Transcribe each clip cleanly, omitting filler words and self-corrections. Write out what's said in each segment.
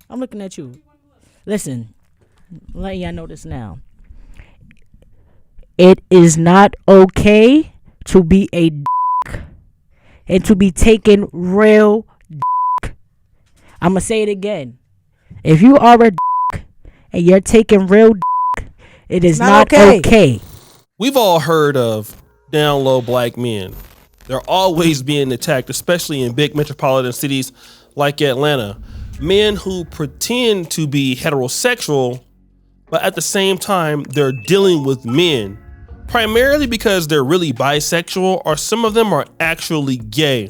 I'm looking at you. Listen, I'm letting y'all know this now. It is not okay to be a dick and to be taken real dick. I'm going to say it again. If you are a dick and you're taking real dick, it is not okay. We've all heard of Downlow black men. They're always being attacked, especially in big metropolitan cities like Atlanta. Men who pretend to be heterosexual, but at the same time, they're dealing with men, primarily because they're really bisexual, or some of them are actually gay.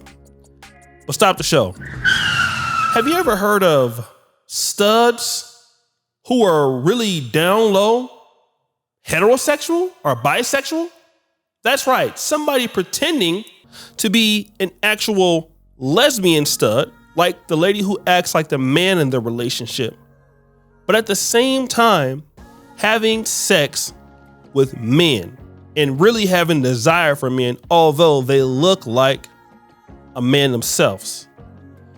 But stop the show. Have you ever heard of STUDS who are really down low, heterosexual or bisexual? That's right, somebody pretending to be an actual lesbian stud, like the lady who acts like the man in the relationship, but at the same time having sex with men and really having desire for men, although they look like a man themselves.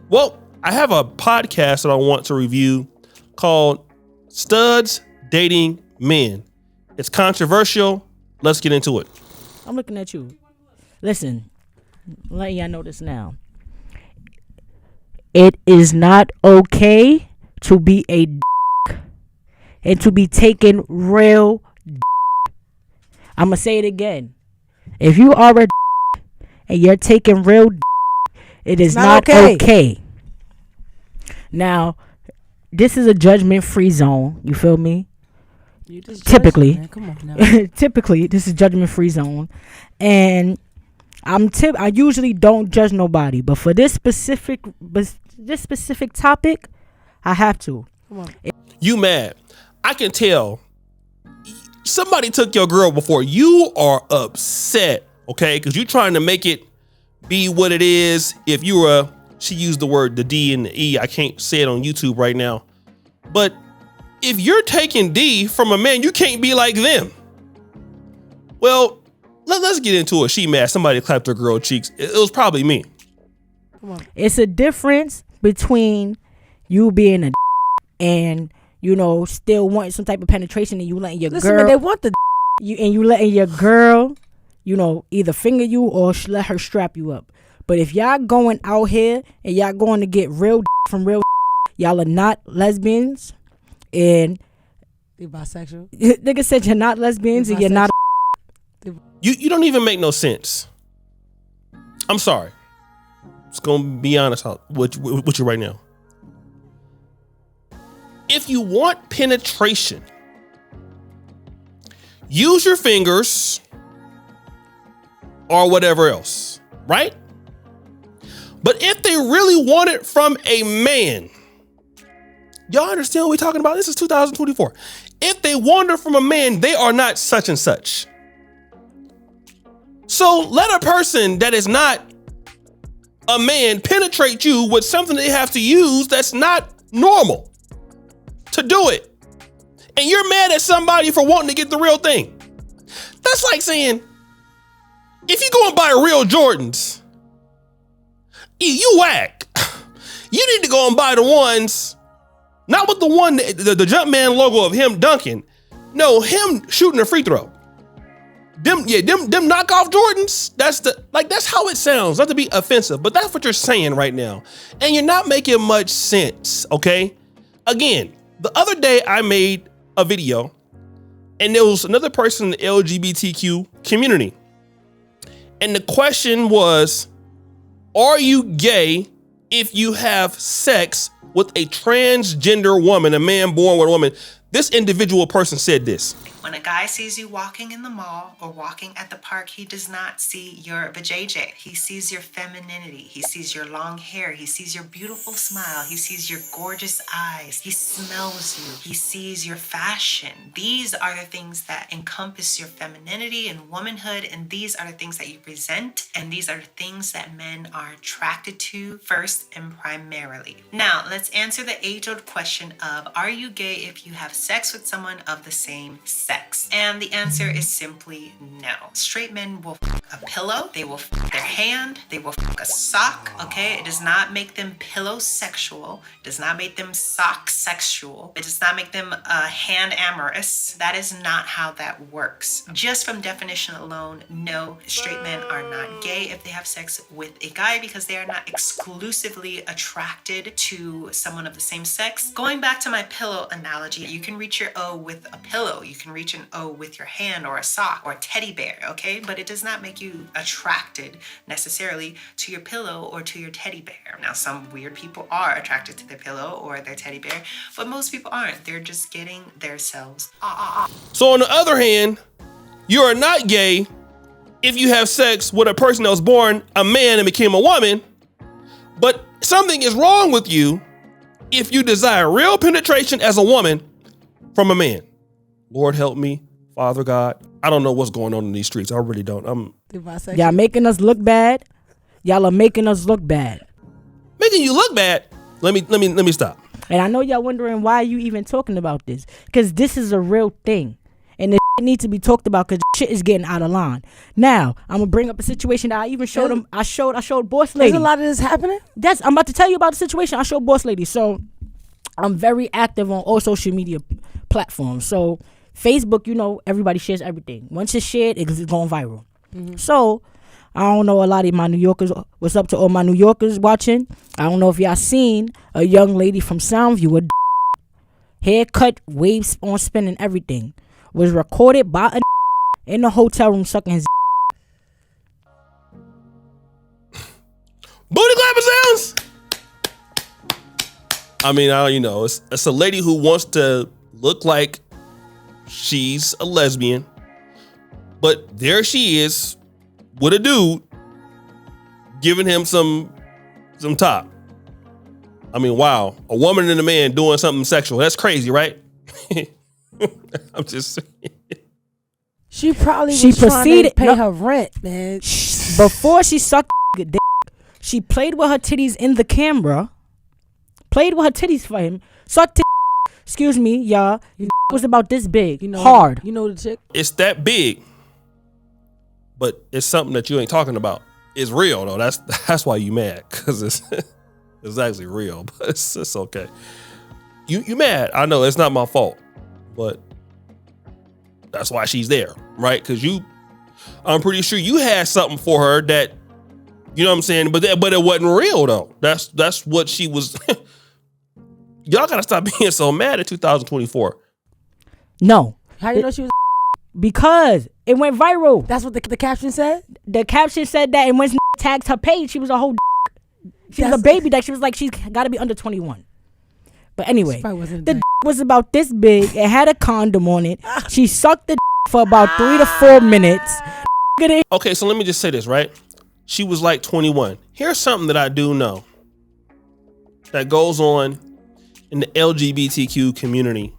Well, I have a podcast that I want to review called STUDS Dating Men. It's controversial. Let's get into it. I'm looking at you. Listen, I'm letting y'all know this now. It is not okay to be a dick and to be taken real dick. I'm going to say it again. If you are a dick and you're taking real dick, it is not okay. Now, this is a judgment-free zone. You feel me? Typically, come on now. Typically, this is judgment-free zone, and I usually don't judge nobody, but for this specific topic, I have to. Come on. You mad? I can tell. Somebody took your girl before. You are upset, okay? Because you're trying to make it be what it is. If you were, she used the word the D and the E. I can't say it on YouTube right now, but if you're taking D from a man, you can't be like them. Well, let's get into it. She mad. Somebody clapped her girl cheeks. It was probably me. Come on. It's a difference between you being a and, you know, still wanting some type of penetration, and you letting your girl. Man, they want the you letting your girl, you know, either finger you or let her strap you up. But if y'all going out here and y'all going to get real from real, y'all are not lesbians. And you're bisexual. Nigga said you're not lesbians and you're not. You don't even make no sense. I'm sorry. Just gonna be honest with you right now. If you want penetration, use your fingers or whatever else, right? But if they really want it from a man, y'all understand what we're talking about? This is 2024. If they wander from a man, they are not such and such. So let a person that is not a man penetrate you with something they have to use that's not normal to do it. And you're mad at somebody for wanting to get the real thing. That's like saying, if you go and buy real Jordans, you whack. You need to go and buy the ones, not with the one, the Jumpman logo of him dunking. No, him shooting a free throw. Them knockoff Jordans. That's how it sounds. Not to be offensive, but that's what you're saying right now. And you're not making much sense, okay? Again, the other day I made a video and there was another person in the LGBTQ community. And the question was, are you gay if you have sex with a transgender woman, a man born with a woman? This individual person said this. When a guy sees you walking in the mall or walking at the park, he does not see your vajayjay. He sees your femininity. He sees your long hair. He sees your beautiful smile. He sees your gorgeous eyes. He smells you. He sees your fashion. These are the things that encompass your femininity and womanhood, and these are the things that you present, and these are the things that men are attracted to first and primarily. Now, let's answer the age-old question of, are you gay if you have sex with someone of the same sex? And the answer is simply no. Straight men will a pillow, they will their hand, they will a sock, okay? It does not make them pillow sexual. It does not make them sock sexual. It does not make them hand amorous. That is not how that works. Just from definition alone, no, straight men are not gay if they have sex with a guy because they are not exclusively attracted to someone of the same sex. Going back to my pillow analogy, you can reach your O with a pillow. You can reach an O with your hand or a sock or a teddy bear, okay? But it does not make you attracted necessarily to your pillow or to your teddy bear. Now, some weird people are attracted to their pillow or their teddy bear, but most people aren't. They're just getting themselves. So on the other hand, you are not gay if you have sex with a person that was born a man and became a woman, but something is wrong with you if you desire real penetration as a woman from a man. Lord help me, Father God. I don't know what's going on in these streets. I really don't. Y'all making us look bad. Y'all are making us look bad. Making you look bad. Let me stop. And I know y'all wondering why you even talking about this, because this is a real thing, and it needs to be talked about because shit is getting out of line. Now I'm gonna bring up a situation that I even showed him. I showed Boss Lady. There's a lot of this happening. I'm about to tell you about the situation. I showed Boss Lady. So I'm very active on all social media platforms. So Facebook, you know, everybody shares everything. Once it's shared, it's going viral. Mm-hmm. So I don't know a lot of my New Yorkers. What's up to all my New Yorkers watching? I don't know if y'all seen a young lady from Soundview, haircut, waves on spin and everything, was recorded by a in the hotel room sucking his. Booty clapping sounds. I mean, it's a lady who wants to look like she's a lesbian, but there she is with a dude giving him some top. I mean, wow, a woman and a man doing something sexual. That's crazy, right? I'm just saying. She probably was trying to pay her rent, man. Before she sucked dick, she played with her titties in the camera. Played with her titties for him. Sucked titties. Excuse me, y'all. Was about this big. Hard. You know the chick? It's that big. But it's something that you ain't talking about. It's real though. That's why you mad, because it's actually real. But it's okay. You mad? I know it's not my fault, but that's why she's there, right? Because I'm pretty sure you had something for her that, you know what I'm saying. But it wasn't real though. That's what she was. Y'all gotta stop being so mad at 2024. No. How you know she was? Because it went viral. That's what the caption said? The caption said that, and when tagged her page, she was a whole she was a baby that she was like, she's got to be under 21. But anyway, the was about this big. It had a condom on it. She sucked the for about 3 to 4 minutes. Okay, so let me just say this, right? She was like 21. Here's something that I do know that goes on in the LGBTQ community.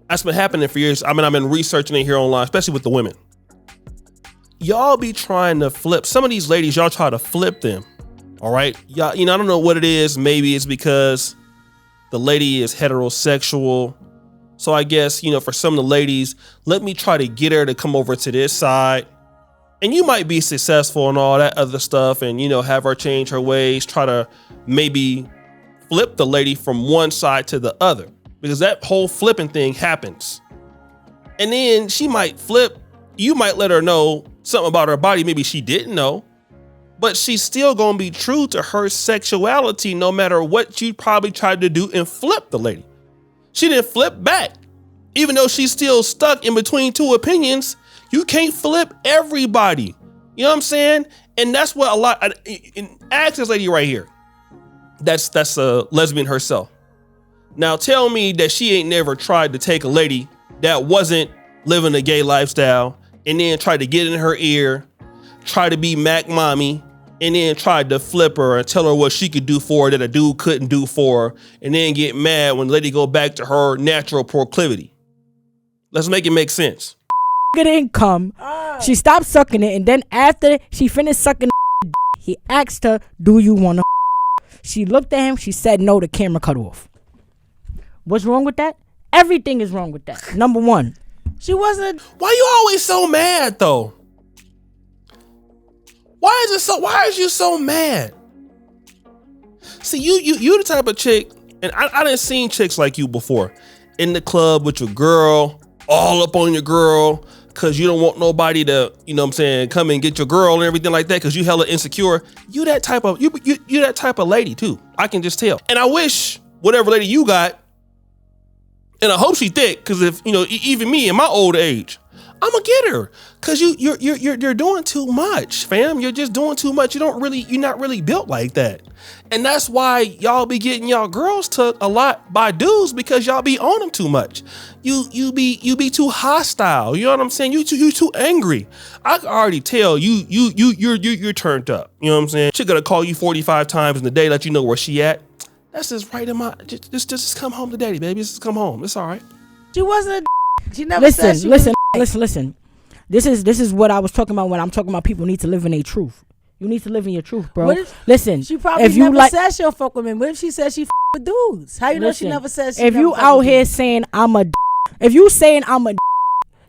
That's been happening for years. I mean, I've been researching it here online, especially with the women. Y'all be trying to flip. Some of these ladies, y'all try to flip them. All right. Y'all, I don't know what it is. Maybe it's because the lady is heterosexual. So I guess, for some of the ladies, let me try to get her to come over to this side. And you might be successful and all that other stuff and, have her change her ways, try to maybe flip the lady from one side to the other. Because that whole flipping thing happens. And then she might flip. You might let her know something about her body maybe she didn't know. But she's still going to be true to her sexuality no matter what you probably tried to do and flip the lady. She didn't flip back. Even though she's still stuck in between two opinions, you can't flip everybody. You know what I'm saying? And that's what ask this lady right here. That's a lesbian herself. Now tell me that she ain't never tried to take a lady that wasn't living a gay lifestyle and then tried to get in her ear, try to be Mac mommy, and then tried to flip her and tell her what she could do for her that a dude couldn't do for her, and then get mad when the lady go back to her natural proclivity. Let's make it make sense. It didn't come. She stopped sucking it, and then after she finished sucking he asked her, do you want to? She looked at him. She said no. The camera cut off. What's wrong with that? Everything is wrong with that. Number one. She wasn't. Why you always so mad though? Why is you so mad? See, you the type of chick, and I done seen chicks like you before. In the club with your girl, all up on your girl, cause you don't want nobody to, you know what I'm saying, come and get your girl and everything like that, cause you hella insecure. You that type of you that type of lady too. I can just tell. And I wish whatever lady you got, and I hope she thick, cause if you know, even me in my old age, I'ma get her, cause you're doing too much, fam. You're just doing too much. You're not really built like that, and that's why y'all be getting y'all girls took a lot by dudes, because y'all be on them too much. You be too hostile. You know what I'm saying? You too angry. I can already tell you're turned up. You know what I'm saying? She gonna call you 45 times in the day, let you know where she at. That's just right in my. Just come home to daddy, baby. Just come home. It's all right. She wasn't. She never said she listen. This is what I was talking about when I'm talking about people need to live in their truth. You need to live in your truth, bro. Listen. She probably if you never said she'll fuck with men. What if she said she with dudes? How you know she never said she if never you out here saying I'm a if you saying I'm a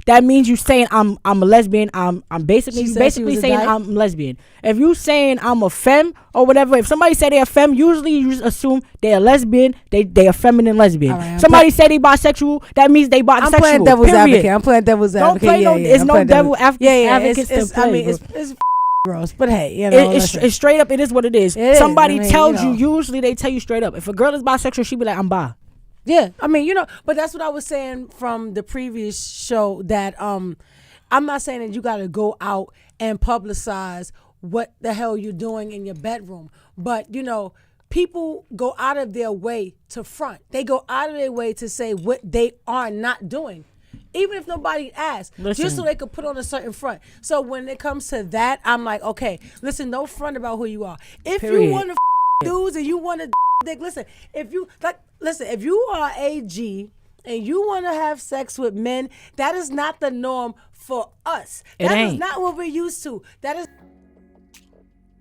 that means you saying I'm a lesbian. I'm basically saying I'm lesbian. If you saying I'm a femme or whatever, if somebody say they're a femme, usually you just assume they're a lesbian. They a feminine lesbian. Right, somebody say they bisexual, that means they bisexual. I'm playing devil's advocate. I'm playing devil's advocate. Don't play it's no devil advocates to play. I mean, it's gross, but hey, you know, it's straight up. It is what it is. Somebody tells you. Usually they tell you straight up. If a girl is bisexual, she be like, I'm bi. Yeah, I mean, you know, but that's what I was saying from the previous show, that I'm not saying that you got to go out and publicize what the hell you're doing in your bedroom, but you know, people go out of their way to front. They go out of their way to say what they are not doing, even if nobody asks, just so they could put on a certain front. So when it comes to that, I'm like, okay, listen, no front about who you are. If you want to dudes and you want to dick, listen, if you are AG and you want to have sex with men, that is not the norm for us. That is not what we're used to. I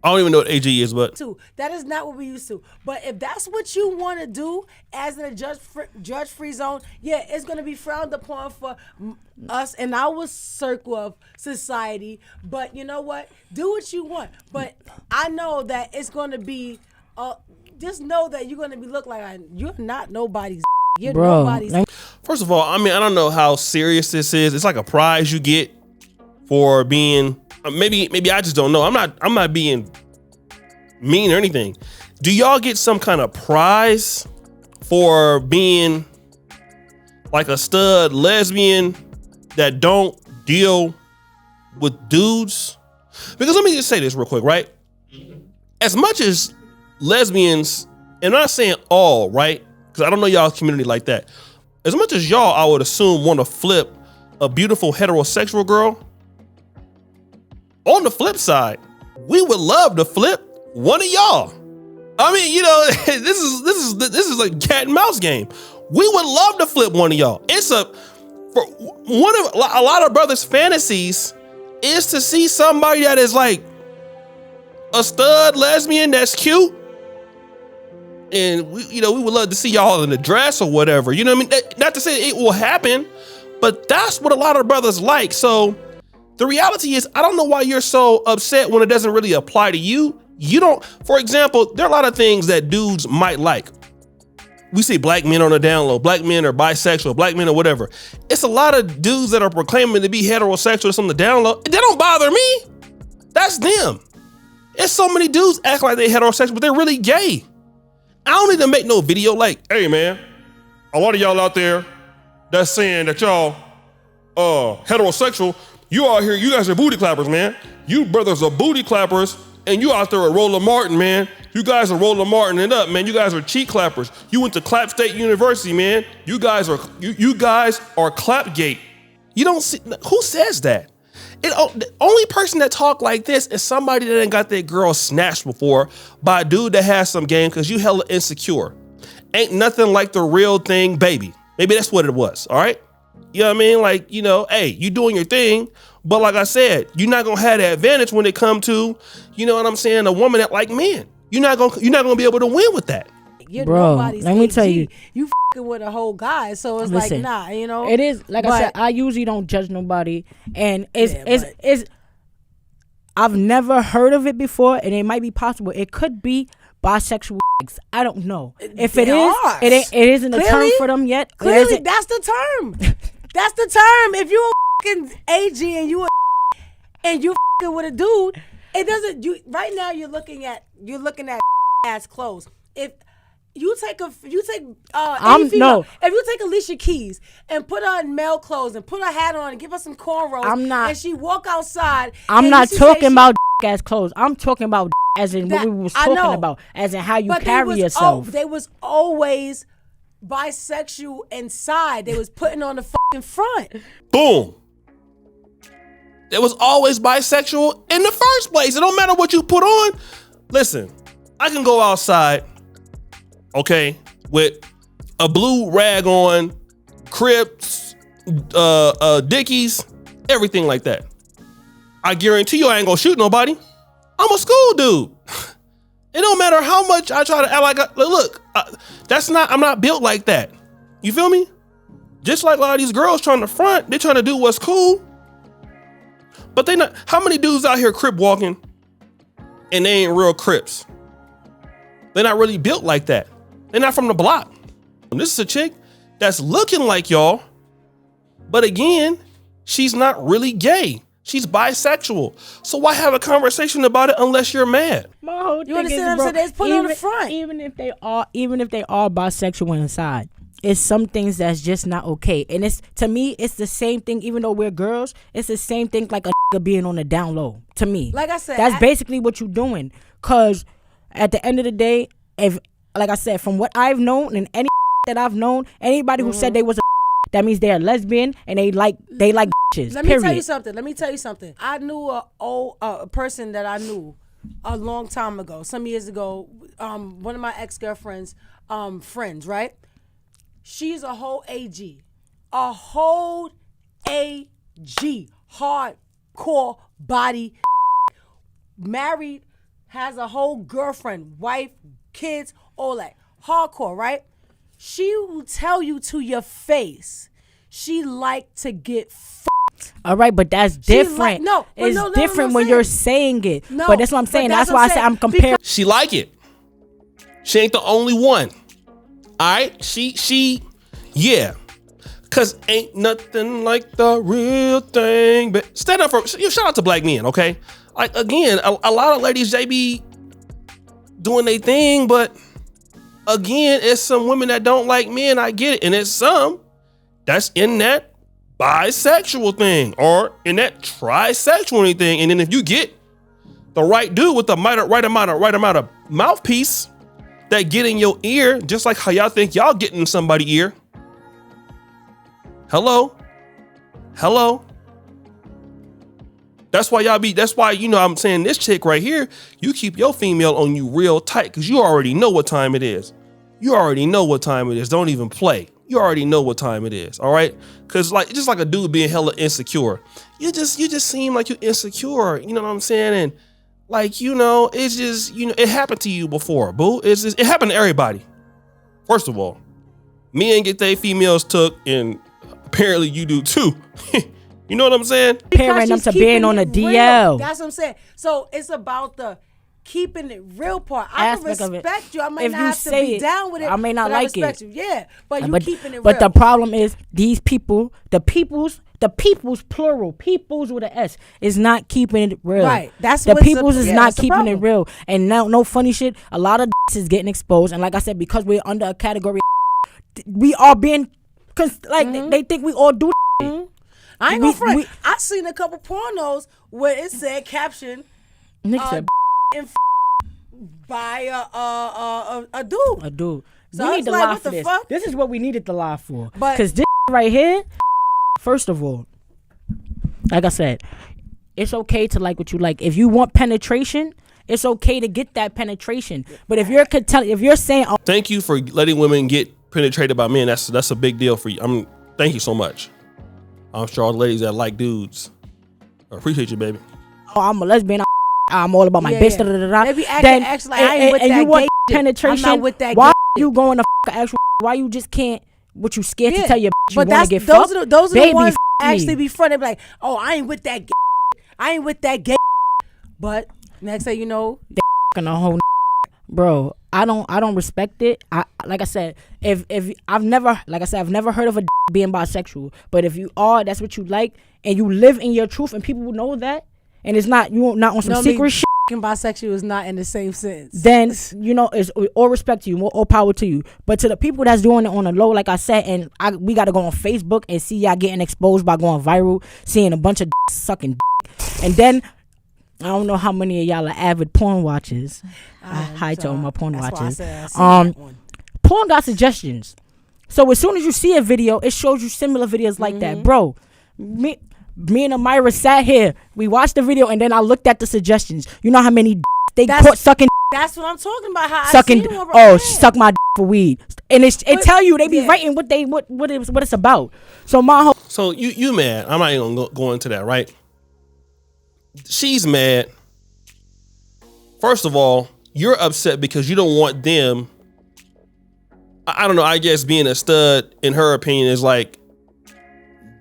don't even know what AG is, but that is not what we used to. But if that's what you want to do as in a judge-free zone, yeah, it's going to be frowned upon for us in our circle of society. But you know what? Do what you want. But I know that it's going to be, just know that you're going to be looked like you're not nobody's. You're nobody's. First of all, I mean, I don't know how serious this is. It's like a prize you get for being. Maybe I just don't know. I'm not being mean or anything. Do y'all get some kind of prize for being like a stud lesbian that don't deal with dudes? Because let me just say this real quick, right? As much as lesbians, and I'm not saying all, right? Because I don't know y'all's community like that. As much as y'all, I would assume, want to flip a beautiful heterosexual girl, on the flip side, we would love to flip one of y'all. I mean, you know, this is like cat and mouse game. We would love to flip one of y'all. For one of a lot of brothers' fantasies is to see somebody that is like a stud lesbian that's cute, and we would love to see y'all in a dress or whatever. You know what I mean? Not to say it will happen, but that's what a lot of brothers like. So the reality is, I don't know why you're so upset when it doesn't really apply to you. You don't, for example, there are a lot of things that dudes might like. We see black men on the down low, black men are bisexual, black men or whatever. It's a lot of dudes that are proclaiming to be heterosexual on the down low. They don't bother me. That's them. There's so many dudes act like they're heterosexual, but they're really gay. I don't need to make no video like, hey man, a lot of y'all out there that's saying that y'all heterosexual, you out here, you guys are booty clappers, man. You brothers are booty clappers, and you out there at Roller Martin, man. You guys are Roller Martin it up, man. You guys are cheek clappers. You went to Clap State University, man. You guys are Clapgate. You don't see, who says that? The only person that talk like this is somebody that ain't got their girl snatched before by a dude that has some game, because you hella insecure. Ain't nothing like the real thing, baby. Maybe that's what it was, all right? You know what I mean? Like, you know, hey, you doing your thing, but like I said, you're not gonna have the advantage when it come to, you know what I'm saying, a woman that like men. you're not gonna be able to win with that. You're Bro, nobody's let me AG. tell you. You fucking with a whole guy, so it's Listen, like, nah, you know. It is like I But- said. I usually don't judge nobody, and it's Yeah, it's. I've never heard of it before, and it might be possible. It could be bisexual. I don't know if it They is. are. It isn't a term Clearly- for them yet. It Clearly, isn't- that's the term. That's the term. If you a fucking AG and you fucking with a dude, it doesn't. You right now you're looking at ass clothes. If you take any female, no. if you take Alicia Keys and put her in male clothes and put her hat on and give her some cornrows, I'm not- and she walk outside. I'm and not you say talking she- about ass clothes. I'm talking about as in what That- we was I talking know. about, as in how you But carry yourself. they was always bisexual inside. They was putting on the fucking front. Boom. It was always bisexual in the first place. It don't matter what you put on. Listen, I can go outside, okay, with a blue rag on, Crips, Dickies, everything like that. I guarantee you I ain't gonna shoot nobody. I'm a school dude. It don't matter how much I try to act like, look, I'm not built like that. You feel me? Just like a lot of these girls trying to front, they're trying to do what's cool. But they not, how many dudes out here Crip walking and they ain't real Crips? They're not really built like that. They're not from the block. And this is a chick that's looking like y'all, but again, she's not really gay. She's bisexual. So why have a conversation about it unless you're mad? My whole You thing understand is, what I'm saying? They just put it on the even- front. Even if they are bisexual inside, it's some things that's just not okay. And it's, to me, it's the same thing. Even though we're girls, it's the same thing like a nigga being on the down low. To me, Like I said, that's basically what you're doing. Cause at the end of the day, if, like I said, from what I've known and any that I've known, anybody who said they was a that means they're lesbian and they like bitches. Let me period. tell you something. I knew a person that I knew a long time ago, some years ago. One of my ex-girlfriends, friends, right? She's a whole AG, hardcore body, married, has a whole girlfriend, wife, kids, all that, hardcore, right? She will tell you to your face, she like to get All right, but that's different. no, but it's no, different I'm when saying. you're saying it. No, but that's what I'm but saying. that's That's what why I'm I say saying. I'm comparing. She like it. She ain't the only one. All right, she, yeah. Cause ain't nothing like the real thing. But stand up for you. Shout out to black men, okay? Like again, a lot of ladies they be doing their thing, but again, it's some women that don't like men. I get it, and it's some that's in that bisexual thing or in that trisexual thing. And then if you get the right dude with the right amount of mouthpiece that get in your ear, just like how y'all think y'all getting in somebody's ear. Hello. That's why I'm saying this chick right here, you keep your female on you real tight because you already know what time it is. Don't even play. You already know what time it is. All right. Cause like, just like a dude being hella insecure, you just seem like you're insecure. You know what I'm saying? And like, it's just, it happened to you before, boo. It happened to everybody. First of all, men get their females took and apparently you do too. You know what I'm saying? Comparing them she's to being keeping on a it real. DL. That's what I'm saying. So it's about the keeping it real part. I can Aspect of it. respect you. I may If not you have to say be it, down with it. I may not but like I respect it. you. Yeah, but you keeping it But real. the problem is these people, the peoples plural, peoples with an S, is not keeping it real. Right. That's the what's peoples is not that's the keeping it problem. real. And now, no funny shit. A lot of is getting exposed. And like I said, because we're under a category, we are being, cause like they think we all do. I ain't gonna front. we- I seen a couple pornos where it said caption Nigga said, and by a dude. a dude. So We I need was to like, lie what for the this. fuck? This is what we needed to lie for. But- Cause this right here, first of all, like I said, it's okay to like what you like. If you want penetration, it's okay to get that penetration. But if you're saying, oh, Thank you for letting women get penetrated by men. That's a big deal for you. Thank you so much. I'm sure all the ladies that like dudes, I appreciate you, baby. I'm a lesbian, I'm all about my bitch. Da, da, da, da. They be acting like I ain't with and that you want gay penetration. I'm not with that why gay you going to actual? Why you just can't? What you scared to tell your bitch you want to get those fucked? are those are Baby, the ones that me. actually be front. They be like, oh, I ain't with that gay. I ain't with that gay. But next thing you know, they a whole bro. I don't respect it. Like I said, if I've never heard of a being bisexual. But if you are, that's what you like, and you live in your truth, and people will know that, and it's not you not on some secret shit. Bisexual is not in the same sense. Then it's all respect to you, all power to you. But to the people that's doing it on the low, like I said, and we got to go on Facebook and see y'all getting exposed by going viral, seeing a bunch of sucking, and then. I don't know how many of y'all are avid porn watchers. Hi to all my porn watchers. Porn got suggestions. So as soon as you see a video, it shows you similar videos like that. Bro, me and Amira sat here. We watched the video and then I looked at the suggestions. You know how many they caught sucking. That's what I'm talking about. How sucking. I suck my for weed. And it tell you they be writing what it's about. So my whole. So you mad? I'm not even gonna go into that, right? She's mad. First of all, you're upset because you don't want them. I don't know. I guess being a stud, in her opinion, is like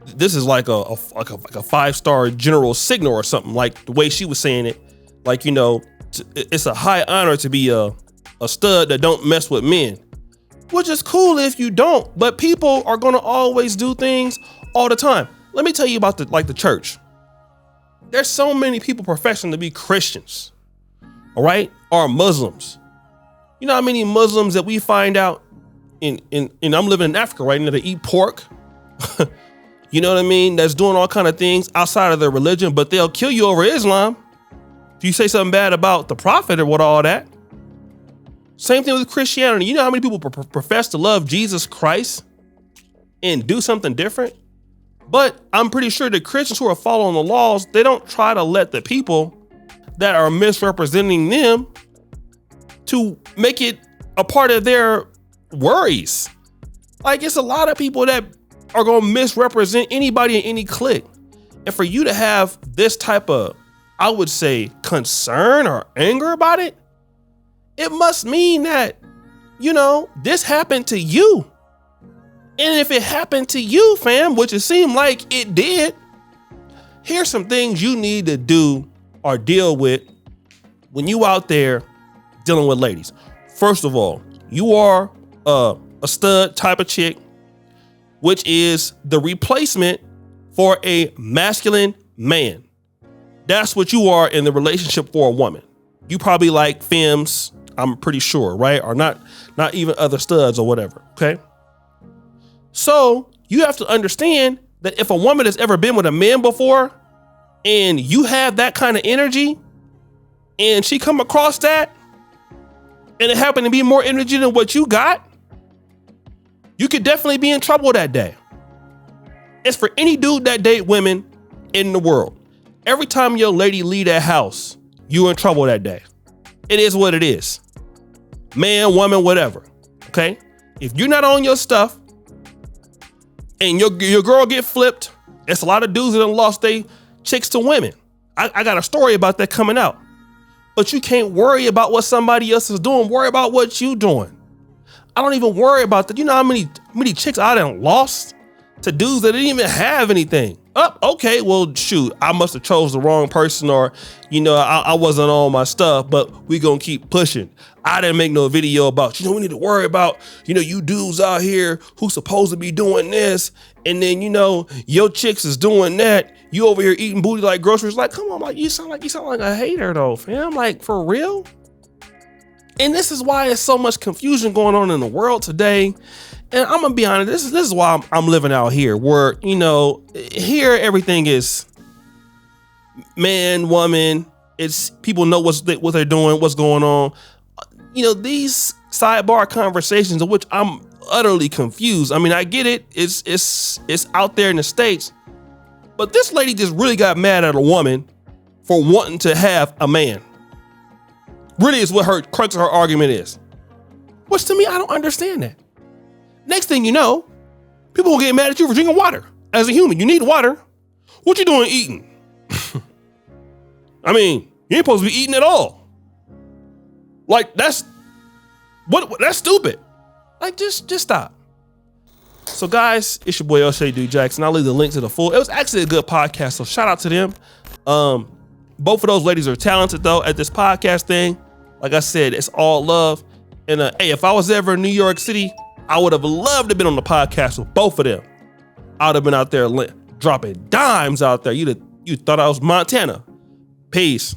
this is like a 5-star general signal or something. Like the way she was saying it, like it's a high honor to be a stud that don't mess with men, which is cool if you don't. But people are gonna always do things all the time. Let me tell you about the church. There's so many people professing to be Christians, all right, or Muslims. You know how many Muslims that we find out in I'm living in Africa right now, they eat pork. You know what I mean? That's doing all kind of things outside of their religion, but they'll kill you over Islam if you say something bad about the prophet or what all that. Same thing with Christianity. You know how many people profess to love Jesus Christ and do something different? But I'm pretty sure the Christians who are following the laws, they don't try to let the people that are misrepresenting them to make it a part of their worries. Like it's a lot of people that are going to misrepresent anybody in any clique. And for you to have this type of, I would say, concern or anger about it, it must mean that, this happened to you. And if it happened to you, fam, which it seemed like it did, here's some things you need to do or deal with when you out there dealing with ladies. First of all, you are a stud type of chick, which is the replacement for a masculine man. That's what you are in the relationship for a woman. You probably like femmes, I'm pretty sure, right? Or not even other studs or whatever, okay? So you have to understand that if a woman has ever been with a man before and you have that kind of energy and she come across that and it happened to be more energy than what you got, you could definitely be in trouble that day. It's for any dude that date women in the world. Every time your lady leave that house, you in trouble that day. It is what it is. Man, woman, whatever. Okay? If you're not on your stuff, and your girl get flipped, it's a lot of dudes that done lost they chicks to women. I got a story about that coming out. But you can't worry about what somebody else is doing. Worry about what you doing. I don't even worry about that. You know how many chicks I done lost to dudes that didn't even have anything. Okay, well, shoot, I must have chose the wrong person, or, I wasn't on my stuff, but we gonna keep pushing. I didn't make no video about, we need to worry about, you dudes out here who supposed to be doing this, and then, your chicks is doing that. You over here eating booty like groceries. Like, come on, like you sound like a hater though, fam. Like, for real? And this is why there's so much confusion going on in the world today. And I'm gonna be honest, this is why I'm living out here, where here everything is man, woman. It's people know what they're doing, what's going on. These sidebar conversations, of which I'm utterly confused. I mean, I get it. It's out there in the States, but this lady just really got mad at a woman for wanting to have a man. Really is what her crux of her argument is. Which to me, I don't understand that. Next thing you know, people will get mad at you for drinking water. As a human, you need water. What you doing eating? I mean, You ain't supposed to be eating at all. Like, that's stupid. Like, just stop. So guys, it's your boy O'Shea D Jackson. I'll leave the link to the full. It was actually a good podcast, so shout out to them. Both of those ladies are talented though at this podcast thing. Like I said, it's all love. And hey, if I was ever in New York City, I would have loved to have been on the podcast with both of them. I would have been out there dropping dimes out there. You thought I was Montana. Peace.